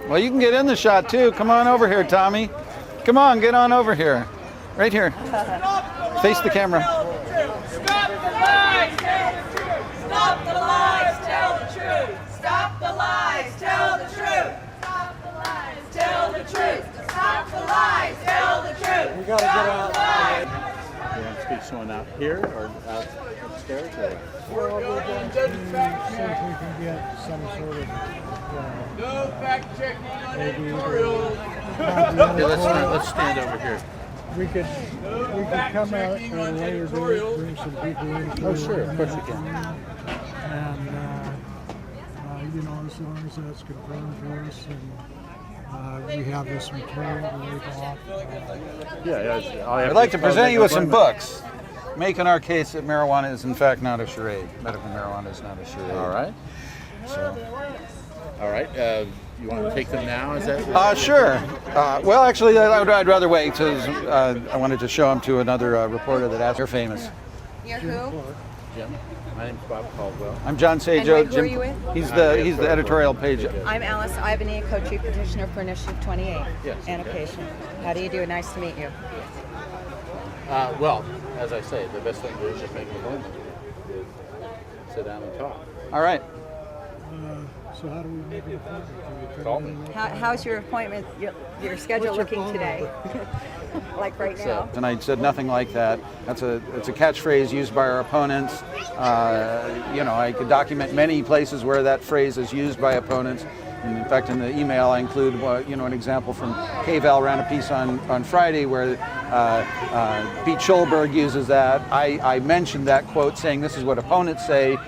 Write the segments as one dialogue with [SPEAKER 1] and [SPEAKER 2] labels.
[SPEAKER 1] Well, you can get in the shot too. Come on over here, Tommy. Come on, get on over here. Right here. Face the camera.
[SPEAKER 2] Stop the lies, tell the truth. Stop the lies, tell the truth. Stop the lies, tell the truth. Stop the lies, tell the truth. Stop the lies, tell the truth.
[SPEAKER 3] We gotta get out.
[SPEAKER 4] You want to speak to someone out here or out upstairs? Or?
[SPEAKER 3] Well, we're going to see if we can get some sort of
[SPEAKER 2] No fact checking
[SPEAKER 3] maybe
[SPEAKER 2] editorial.
[SPEAKER 4] Let's stand over here.
[SPEAKER 3] we could come out at a later date, bring some people in.
[SPEAKER 4] Oh, sure, of course you can.
[SPEAKER 3] And you know, as long as that's confirmed for us, and we have this material to leave off.
[SPEAKER 1] I'd like to present you with some books, making our case that marijuana is in fact not a charade. Medical marijuana is not a charade.
[SPEAKER 4] All right.
[SPEAKER 1] So.
[SPEAKER 4] All right. You want to take them now? Is that?
[SPEAKER 1] Sure. Well, actually, I'd rather wait because I wanted to show them to another reporter that asked. You're famous.
[SPEAKER 5] You're who?
[SPEAKER 4] Jim. My name's Bob Caldwell.
[SPEAKER 1] I'm John Sago.
[SPEAKER 5] And who are you with?
[SPEAKER 1] He's the editorial page.
[SPEAKER 5] I'm Alice Ivany, co-chief petitioner for Initiative 28.
[SPEAKER 4] Yes.
[SPEAKER 5] And a patient. How do you do? Nice to meet you.
[SPEAKER 4] Well, as I say, the best thing to do is just make an appointment. Is sit down and talk.
[SPEAKER 1] All right.
[SPEAKER 3] So how do we make an appointment? Can we
[SPEAKER 4] Call me.
[SPEAKER 5] How's your appointment, your schedule
[SPEAKER 3] What's your
[SPEAKER 5] looking
[SPEAKER 3] phone
[SPEAKER 5] today? Like right now?
[SPEAKER 1] And I said nothing like that. It's a catchphrase used by our opponents. You know, I could document many places where that phrase is used by opponents. And in fact, in the email, I include an example from K-Val ran a piece on Friday where Pete Schulberg uses that. I mentioned that quote saying this is what opponents say.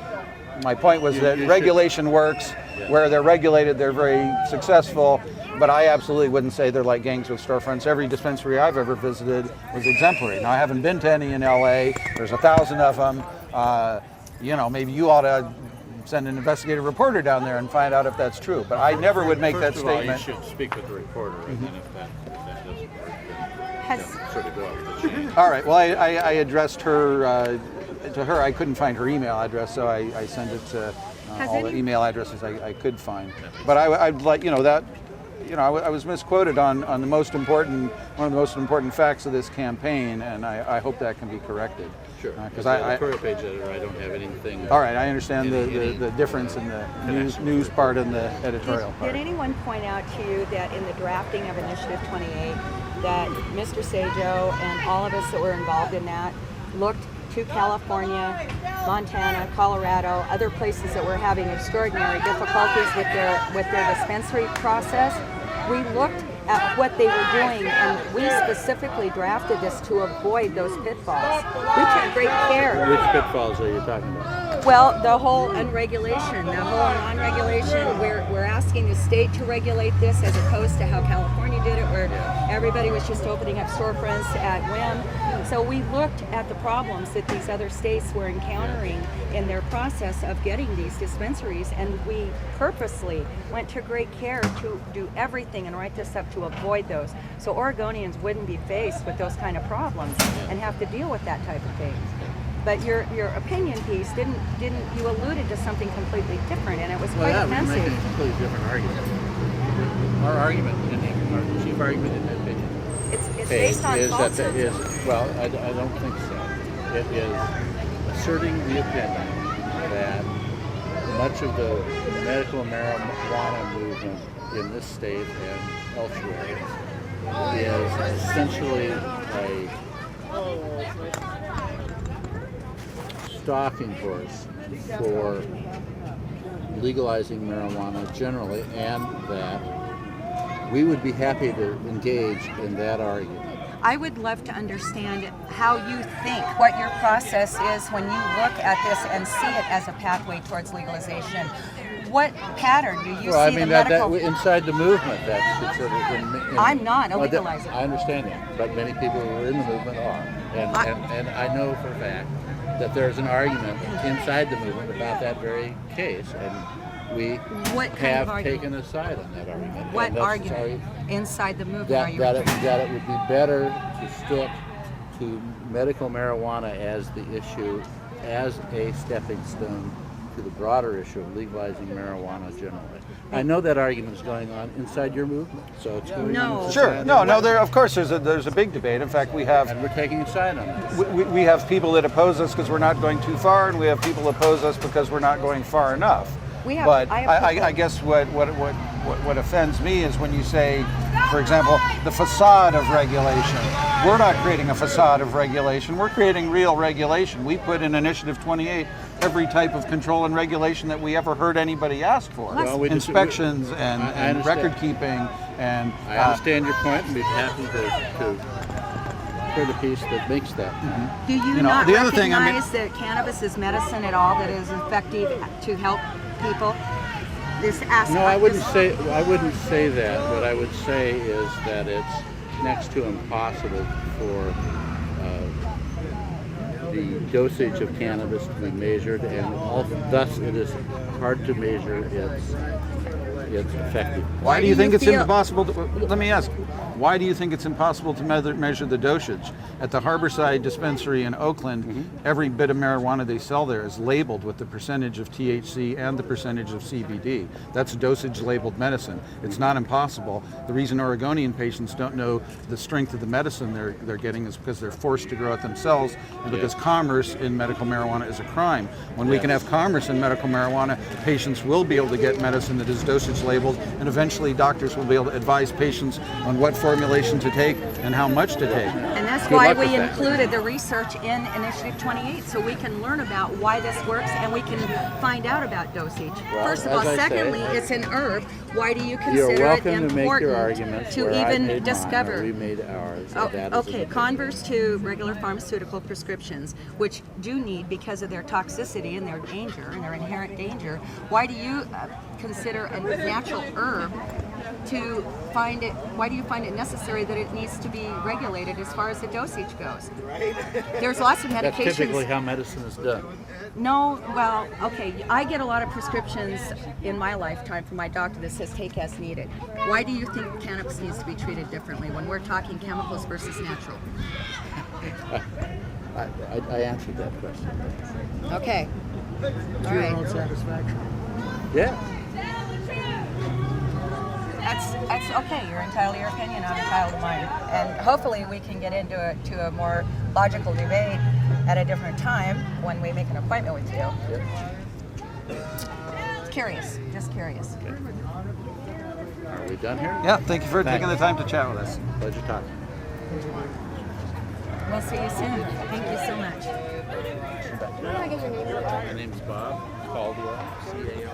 [SPEAKER 1] My point was that regulation works. Where they're regulated, they're very successful. But I absolutely wouldn't say they're like gangs with storefronts. Every dispensary I've ever visited was exemplary. Now, I haven't been to any in LA. There's 1,000 of them. Maybe you ought to send an investigative reporter down there and find out if that's true. But I never would make that statement.
[SPEAKER 4] First of all, you should speak with the reporter, and then if that doesn't work, then sort of go up the chain.
[SPEAKER 1] All right. Well, I addressed her to her. I couldn't find her email address, so I sent it to all the email addresses I could find. But I'd like that. I was misquoted on one of the most important facts of this campaign, and I hope that can be corrected.
[SPEAKER 4] Sure.
[SPEAKER 1] Because
[SPEAKER 4] as an editorial page editor, I don't have anything.
[SPEAKER 1] All right, I understand the difference in the news part and the editorial part.
[SPEAKER 5] Did anyone point out to you that in the drafting of Initiative 28, that Mr. Sago and all of us that were involved in that looked to California, Montana, Colorado, other places that were having extraordinary difficulties with their dispensary process? We looked at what they were doing, and we specifically drafted this to avoid those pitfalls. We took great care.
[SPEAKER 4] Which pitfalls are you talking about?
[SPEAKER 5] Well, the whole unregulation, the whole non-regulation, we're asking the state to regulate this as opposed to how California did it, where everybody was just opening up storefronts at whim. So we looked at the problems that these other states were encountering in their process of getting these dispensaries, and we purposely went to great care to do everything and write this up to avoid those. So Oregonians wouldn't be faced with those kind of problems and have to deal with that type of thing. But your opinion piece didn't you alluded to something completely different, and it was quite offensive.
[SPEAKER 4] We're making a completely different argument. Our argument, our chief argument in that opinion,
[SPEAKER 5] it's based on falsehoods.
[SPEAKER 4] I don't think so. It is asserting the opinion that much of the medical marijuana movement in this state and elsewhere is essentially a stalking horse for legalizing marijuana generally, and that we would be happy to engage in that argument.
[SPEAKER 5] I would love to understand how you think, what your process is when you look at this and see it as a pathway towards legalization. What pattern do you see the medical...
[SPEAKER 4] that inside the movement, that's considered...
[SPEAKER 5] I'm not a legalizer.
[SPEAKER 4] I understand that, but many people who are in the movement are. And I know for a fact that there's an argument inside the movement about that very case, and we have taken a side on that argument.
[SPEAKER 5] What argument inside the movement are you
[SPEAKER 4] that it would be better to stick to medical marijuana as the issue, as a stepping stone to the broader issue of legalizing marijuana generally. I know that argument is going on inside your movement, so it's going
[SPEAKER 5] No.
[SPEAKER 4] on.
[SPEAKER 1] Sure. No. Of course, there's a big debate. In fact, we have
[SPEAKER 4] And we're taking a side on this.
[SPEAKER 1] we have people that oppose us because we're not going too far, and we have people oppose us because we're not going far enough.
[SPEAKER 5] We have-
[SPEAKER 1] But
[SPEAKER 5] I have people-
[SPEAKER 1] I guess what offends me is when you say, for example, the facade of regulation. We're not creating a facade of regulation. We're creating real regulation. We put in Initiative 28 every type of control and regulation that we ever heard anybody ask for.
[SPEAKER 4] Well, we just-
[SPEAKER 1] Inspections
[SPEAKER 4] I
[SPEAKER 1] and
[SPEAKER 4] understand.
[SPEAKER 1] record keeping and
[SPEAKER 4] I understand your point, and we'd be happy to print a piece that makes that.
[SPEAKER 5] Do you,
[SPEAKER 1] know,
[SPEAKER 5] not
[SPEAKER 1] the other thing, I mean-
[SPEAKER 5] recognize that cannabis is medicine at all, that is effective to help people? This aspect.
[SPEAKER 4] No, I wouldn't say that. What I would say is that it's next to impossible for the dosage of cannabis to be measured, and thus it is hard to measure its effectiveness.
[SPEAKER 1] Why do you think it's
[SPEAKER 5] feel-
[SPEAKER 1] impossible to, let me ask, why do you think it's impossible to measure the dosage? At the Harborside dispensary in Oakland, every bit of marijuana they sell there is labeled with the percentage of THC and the percentage of CBD. That's dosage labeled medicine. It's not impossible. The reason Oregonian patients don't know the strength of the medicine they're getting is because they're forced to grow it themselves, and because commerce in medical marijuana is a crime. When we can have commerce in medical marijuana, patients will be able to get medicine that is dosage labeled, and eventually doctors will be able to advise patients on what formulation to take and how much to take.
[SPEAKER 5] And that's
[SPEAKER 4] Good
[SPEAKER 5] why
[SPEAKER 4] luck
[SPEAKER 5] we
[SPEAKER 4] with that.
[SPEAKER 5] included the research in Initiative 28, so we can learn about why this works and we can find out about dosage.
[SPEAKER 4] Well,
[SPEAKER 5] First of all,
[SPEAKER 4] as I say,
[SPEAKER 5] secondly, it's an herb. Why do you
[SPEAKER 4] You're
[SPEAKER 5] consider it
[SPEAKER 4] welcome to make your
[SPEAKER 5] important
[SPEAKER 4] arguments
[SPEAKER 5] to
[SPEAKER 4] where I
[SPEAKER 5] even
[SPEAKER 4] made
[SPEAKER 5] discover?
[SPEAKER 4] mine, or we made ours.
[SPEAKER 5] Oh,
[SPEAKER 4] That is
[SPEAKER 5] okay,
[SPEAKER 4] a-
[SPEAKER 5] converse to regular pharmaceutical prescriptions, which do need, because of their toxicity and their danger and their inherent danger, why do you consider a natural herb to find it, why do you find it necessary that it needs to be regulated as far as the dosage goes? There's lots of
[SPEAKER 4] That's
[SPEAKER 5] medications.
[SPEAKER 4] typically how medicine is done.
[SPEAKER 5] No, well, okay, I get a lot of prescriptions in my lifetime from my doctor that says take as needed. Why do you think cannabis needs to be treated differently when we're talking chemicals versus natural?
[SPEAKER 4] I answered that question.
[SPEAKER 5] Okay.
[SPEAKER 3] To
[SPEAKER 5] All
[SPEAKER 3] your own
[SPEAKER 5] right.
[SPEAKER 3] satisfaction.
[SPEAKER 4] Yeah.
[SPEAKER 5] That's okay. You're entitled to your opinion. I'm entitled to mine. And hopefully we can get into a more logical debate at a different time when we make an appointment with you. Curious. Just curious.
[SPEAKER 4] Are we done here?
[SPEAKER 1] Yeah, thank you for taking the time to chat with us.
[SPEAKER 4] Pleasure talking.
[SPEAKER 5] We'll see you soon. Thank you so much.
[SPEAKER 4] My name's Bob Caldwell, CAO.